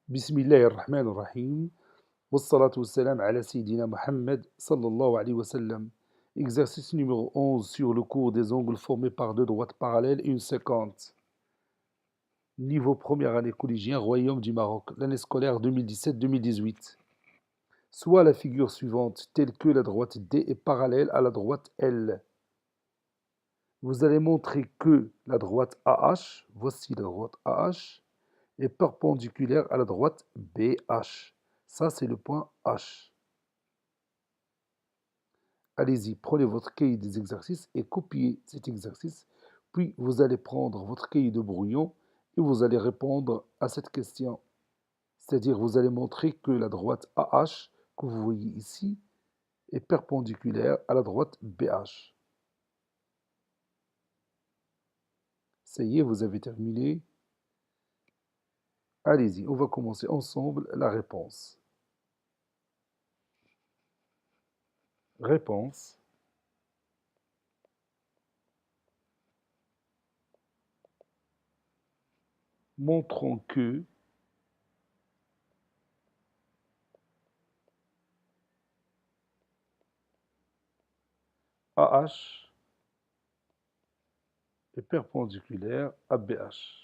بسم الله الرحمن الرحيم والصلاة والسلام على سيدنا Mohammed sallallahu alayhi wa sallam. Exercice numéro 11 sur le cours des angles formés par deux droites parallèles et une séquente. Niveau première année collégien, Royaume du Maroc, l'année scolaire 2017-2018. Soit la figure suivante, telle que la droite D est parallèle à la droite L. Vous allez montrer que la droite AH, voici la droite AH, est perpendiculaire à la droite BH. Ça, c'est le point H. Allez-y, prenez votre cahier des exercices et copiez cet exercice. Puis, vous allez prendre votre cahier de brouillon et vous allez répondre à cette question. C'est-à-dire, vous allez montrer que la droite AH, que vous voyez ici, est perpendiculaire à la droite BH. Ça y est, vous avez terminé. Allez-y, on va commencer ensemble la réponse. Réponse. Montrons que AH est perpendiculaire à BH.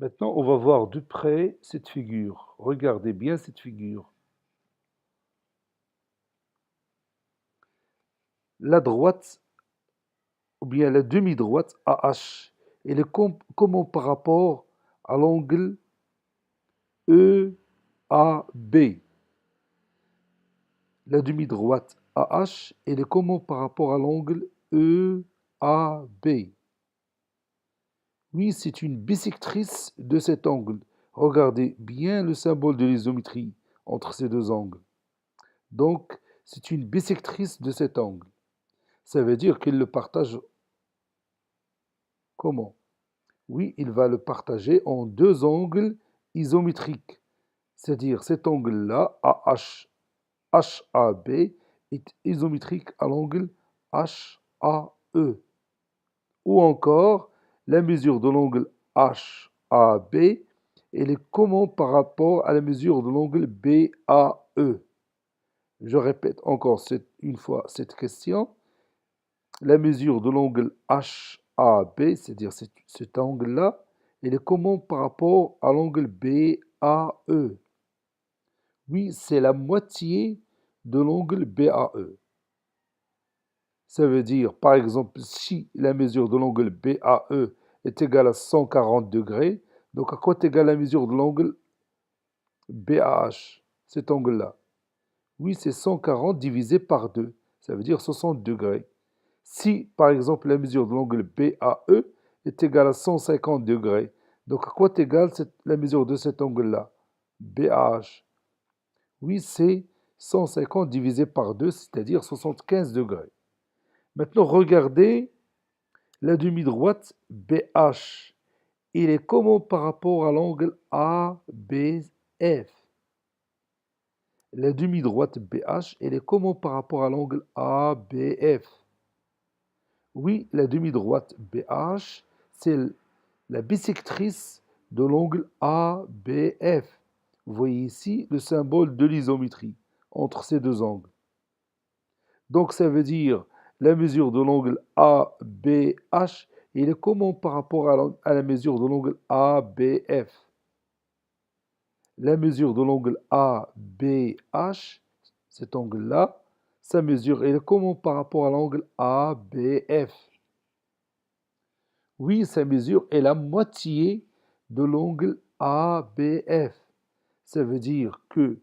Maintenant, on va voir de près cette figure. Regardez bien cette figure. La droite, ou bien la demi-droite AH, elle est comment par rapport à l'angle EAB. La demi-droite AH, elle est comment par rapport à l'angle EAB. Oui, c'est une bissectrice de cet angle. Regardez bien le symbole de l'isométrie entre ces deux angles. Donc, c'est une bissectrice de cet angle. Ça veut dire qu'il le partage comment? Oui, il va le partager en deux angles isométriques. C'est-à-dire cet angle-là, AH, HAB, est isométrique à l'angle HAE. Ou encore, la mesure de l'angle HAB, elle est comment par rapport à la mesure de l'angle BAE? Je répète encore une fois cette question. La mesure de l'angle HAB, c'est-à-dire cet angle-là, il est comment par rapport à l'angle BAE? Oui, c'est la moitié de l'angle BAE. Ça veut dire, par exemple, si la mesure de l'angle BAE est égale à 140 degrés, donc à quoi est égale la mesure de l'angle BAH, cet angle-là? Oui, c'est 140 divisé par 2, ça veut dire 60 degrés. Si, par exemple, la mesure de l'angle BAE est égale à 150 degrés, donc à quoi est égale la mesure de cet angle-là? BAH. Oui, c'est 150 divisé par 2, c'est-à-dire 75 degrés. Maintenant, regardez la demi-droite BH. Il est comment par rapport à l'angle ABF? La demi-droite BH, elle est comment par rapport à l'angle ABF? Oui, la demi-droite BH, c'est la bissectrice de l'angle ABF. Vous voyez ici le symbole de l'isométrie entre ces deux angles. Donc ça veut dire la mesure de l'angle ABH, il est comment par rapport à la mesure de l'angle ABF? La mesure de l'angle ABH, cet angle-là, sa mesure, elle est comment par rapport à l'angle ABF? Oui, sa mesure est la moitié de l'angle ABF. Ça veut dire que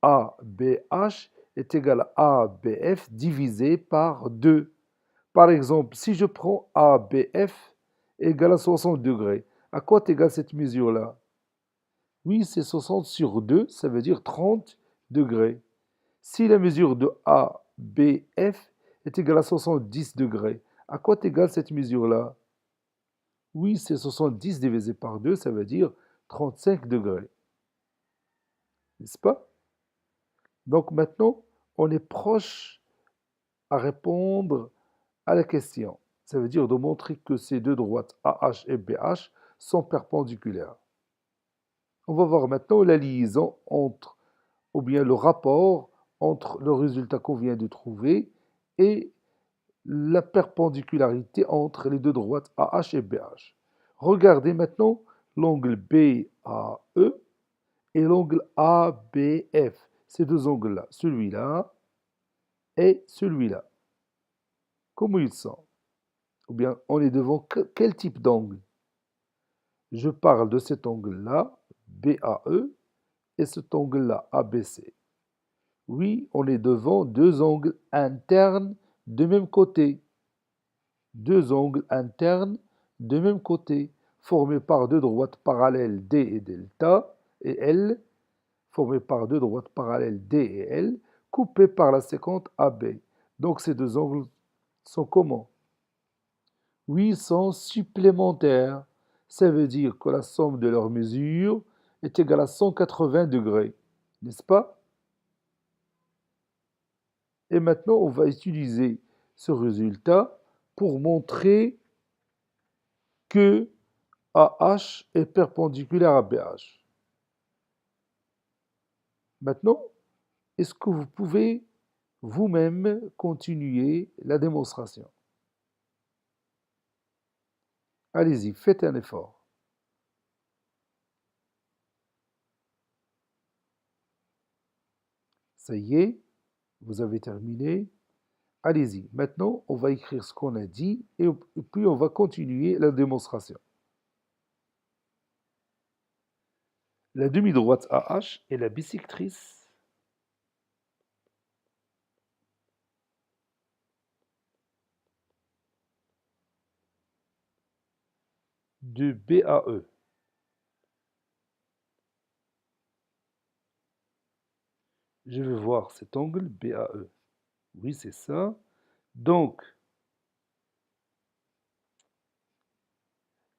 ABH est égal à ABF divisé par 2. Par exemple, si je prends ABF égale à 60 degrés, à quoi est égale cette mesure-là? Oui, c'est 60 sur 2, ça veut dire 30 degrés. Si la mesure de ABF est égale à 70 degrés, à quoi est égale cette mesure-là? Oui, c'est 70 divisé par 2, ça veut dire 35 degrés. N'est-ce pas? Donc maintenant, on est proche à répondre à la question. Ça veut dire de montrer que ces deux droites AH et BH sont perpendiculaires. On va voir maintenant la liaison entre, ou bien le rapport entre le résultat qu'on vient de trouver et la perpendicularité entre les deux droites AH et BH. Regardez maintenant l'angle BAE et l'angle ABF. Ces deux angles-là, celui-là et celui-là. Comment ils sont? Ou bien on est devant quel type d'angle? Je parle de cet angle-là, BAE, et cet angle-là, ABC. Oui, on est devant deux angles internes de même côté. Deux angles internes de même côté, formés par deux droites parallèles D et delta, et L, formées par deux droites parallèles D et L, coupées par la séquente AB. Donc ces deux angles sont comment? Oui, ils sont supplémentaires. Ça veut dire que la somme de leurs mesures est égale à 180 degrés, n'est-ce pas? Et maintenant, on va utiliser ce résultat pour montrer que AH est perpendiculaire à BH. Maintenant, est-ce que vous pouvez vous-même continuer la démonstration? Allez-y, faites un effort. Ça y est, vous avez terminé. Allez-y, maintenant, on va écrire ce qu'on a dit et puis on va continuer la démonstration. La demi-droite AH est la bissectrice de BAE. Je vais voir cet angle BAE. Oui, c'est ça. Donc,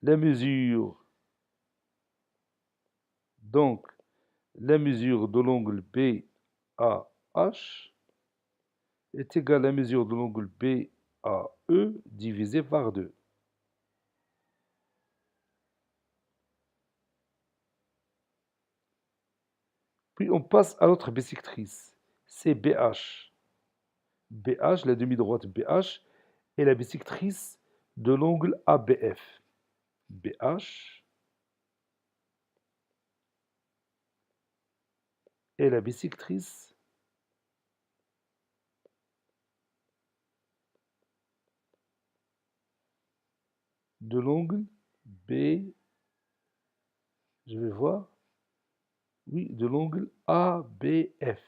la mesure, donc, la mesure de l'angle BAH est égale à la mesure de l'angle BAE divisé par 2. Puis on passe à l'autre bissectrice, c'est BH. BH, la demi-droite BH, est la bissectrice de l'angle ABF. BH est la bissectrice de l'angle B, je vais voir, oui, de l'angle ABF.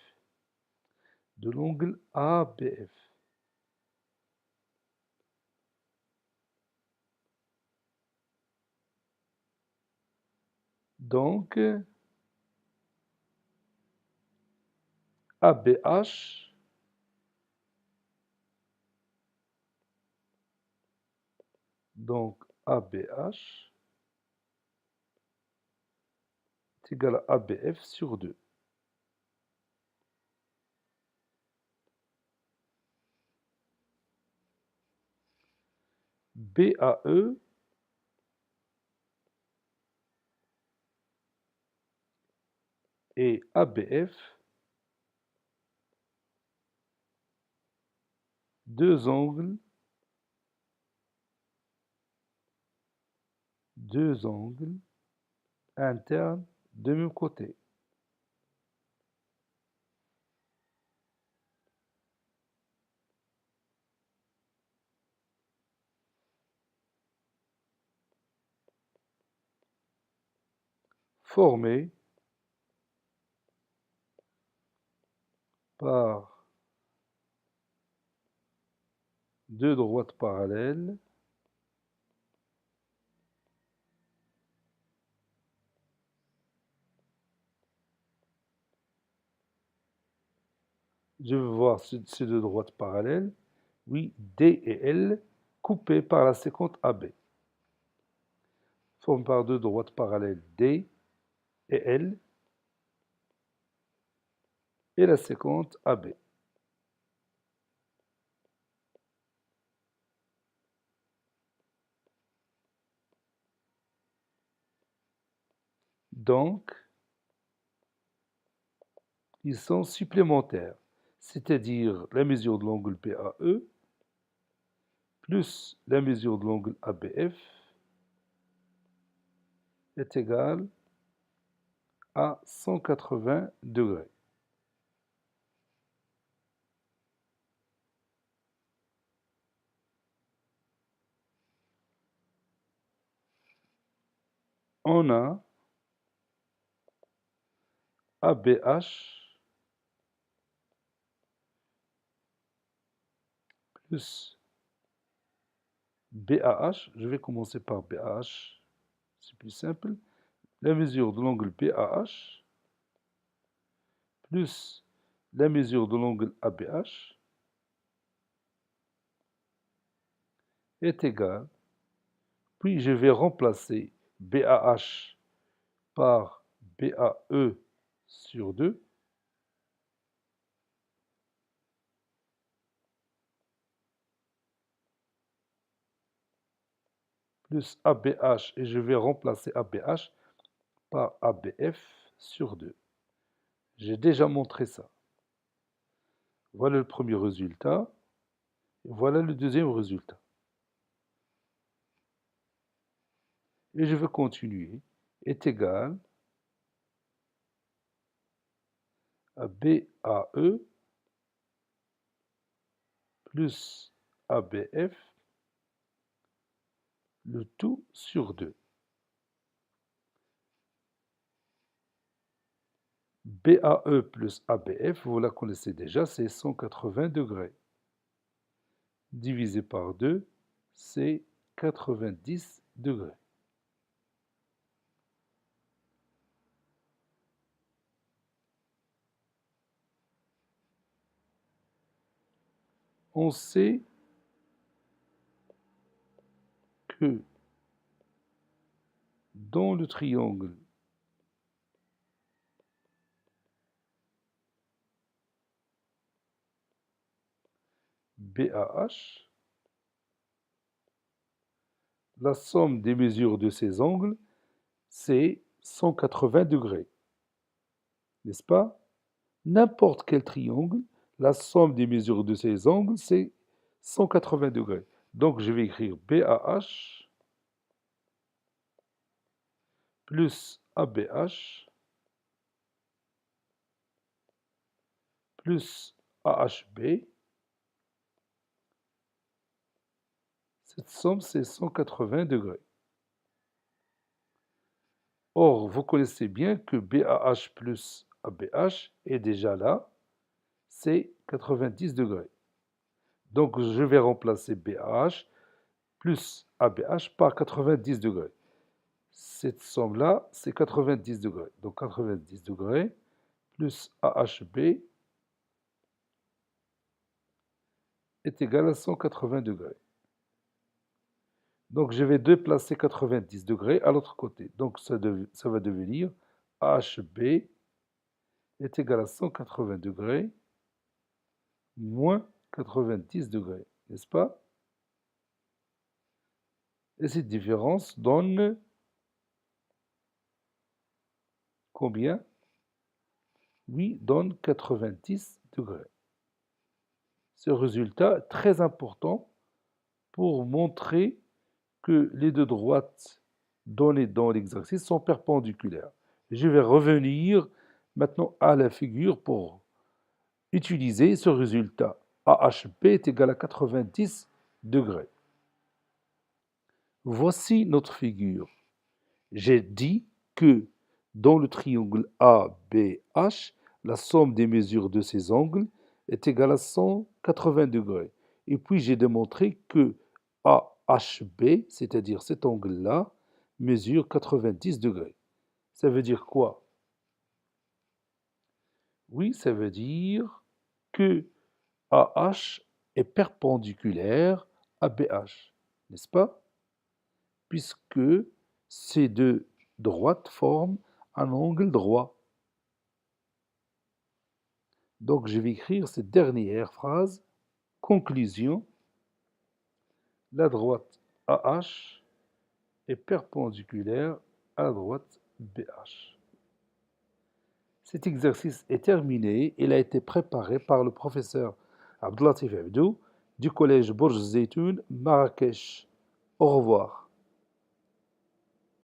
De l'angle ABF. Donc, ABH donc ABH est égal à ABF sur 2. BAE et ABF, deux angles internes de même côté. Formés par deux droites parallèles je veux voir ces deux droites parallèles, oui, D et L, coupées par la séquente AB. Formées par deux droites parallèles D et L et la séquente AB. Donc, ils sont supplémentaires, c'est-à-dire la mesure de l'angle PAE plus la mesure de l'angle ABF est égale à 180 degrés. On a ABH plus BAH. Je vais commencer par BAH, c'est plus simple. La mesure de l'angle BAH plus la mesure de l'angle ABH est égale, puis je vais remplacer BAH par BAE sur 2 plus ABH et je vais remplacer ABH par ABF sur 2. J'ai déjà montré ça. Voilà le premier résultat. Et voilà le deuxième résultat. Et je vais continuer. Est égal à BAE plus ABF, le tout sur 2. BAE plus ABF, vous la connaissez déjà, c'est 180 degrés. Divisé par 2, c'est 90 degrés. On sait que dans le triangle BAH, la somme des mesures de ces angles, c'est 180 degrés. N'est-ce pas? N'importe quel triangle, la somme des mesures de ces angles, c'est 180 degrés. Donc, je vais écrire BAH plus ABH plus AHB. Cette somme, c'est 180 degrés. Or, vous connaissez bien que BAH plus ABH est déjà là, c'est 90 degrés. Donc, je vais remplacer BAH plus ABH par 90 degrés. Cette somme-là, c'est 90 degrés. Donc, 90 degrés plus AHB est égal à 180 degrés. Donc, je vais déplacer 90 degrés à l'autre côté. Donc, ça va devenir AHB est égal à 180 degrés moins 90 degrés, n'est-ce pas? Et cette différence donne combien? Oui, donne 90 degrés. Ce résultat est très important pour montrer que les deux droites données dans l'exercice sont perpendiculaires. Je vais revenir maintenant à la figure pour utiliser ce résultat. AHB est égal à 90 degrés. Voici notre figure. J'ai dit que dans le triangle ABH, la somme des mesures de ces angles est égale à 180 degrés. Et puis j'ai démontré que AHB, c'est-à-dire cet angle-là, mesure 90 degrés. Ça veut dire quoi? Oui, ça veut dire que AH est perpendiculaire à BH, n'est-ce pas? Puisque ces deux droites forment un angle droit. Donc je vais écrire cette dernière phrase. Conclusion, la droite AH est perpendiculaire à la droite BH. Cet exercice est terminé. Il a été préparé par le professeur Abdelatif Abdou du collège Bourj Zeytoun, Marrakech. Au revoir.